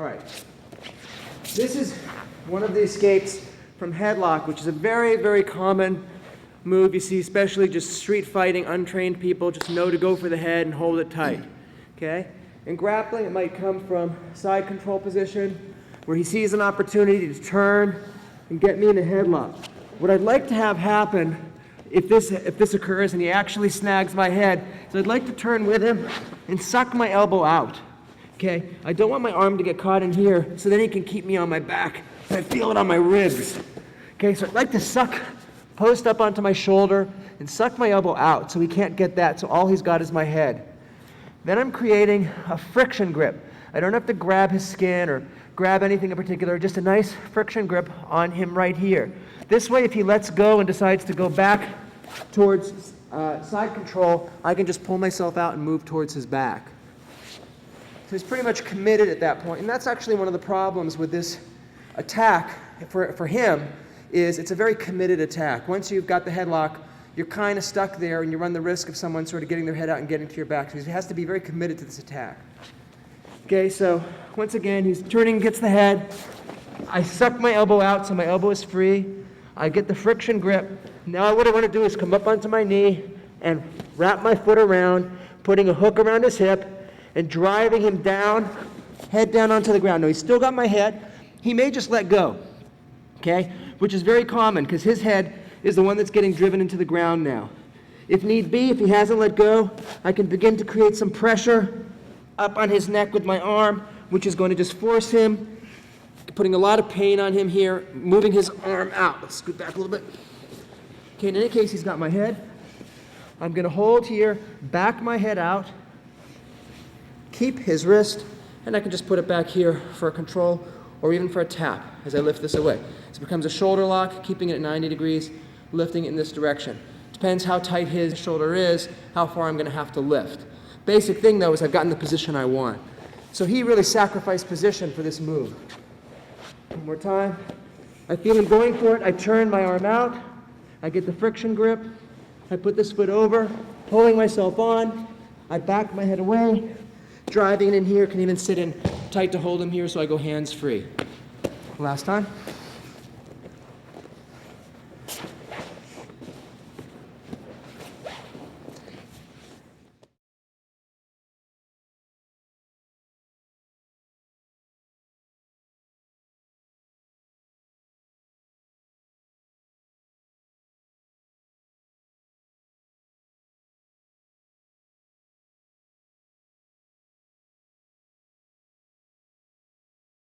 All right. This is one of the escapes from headlock, which is a very, very common move you see, especially just street fighting, untrained people just know to go for the head and hold it tight. Okay? In grappling, it might come from side control position, where he sees an opportunity to turn and get me in a headlock. What I'd like to have happen, if this occurs and he actually snags my head, is I'd like to turn with him and suck my elbow out. Okay? I don't want my arm to get caught in here, so then he can keep me on my back, and I feel it on my ribs. Okay, so I'd like to suck, post up onto my shoulder, and suck my elbow out so he can't get that, so all he's got is my head. Then I'm creating a friction grip. I don't have to grab his skin or grab anything in particular, just a nice friction grip on him right here. This way, if he lets go and decides to go back towards side control, I can just pull myself out and move towards his back. So he's pretty much committed at that point, and that's actually one of the problems with this attack for him, is it's a very committed attack. Once you've got the headlock, you're kind of stuck there and you run the risk of someone sort of getting their head out and getting to your back. So he has to be very committed to this attack. Okay, so once again, he's turning, gets the head. I suck my elbow out so my elbow is free. I get the friction grip. Now what I want to do is come up onto my knee and wrap my foot around, putting a hook around his hip and driving him down, head down onto the ground. Now he's still got my head. He may just let go, okay? Which is very common because his head is the one that's getting driven into the ground now. If need be, if he hasn't let go, I can begin to create some pressure up on his neck with my arm, which is going to just force him, putting a lot of pain on him here, moving his arm out. Let's scoot back a little bit. Okay, in any case, he's got my head. I'm going to hold here, back my head out, keep his wrist, and I can just put it back here for a control or even for a tap as I lift this away. So it becomes a shoulder lock, keeping it at 90 degrees, lifting it in this direction. Depends how tight his shoulder is, how far I'm going to have to lift. Basic thing, though, is I've gotten the position I want. So he really sacrificed position for this move. One more time. I feel him going for it. I turn my arm out. I get the friction grip. I put this foot over, pulling myself on. I back my head away, driving in here. Can even sit in tight to hold him here, so I go hands free. Last time.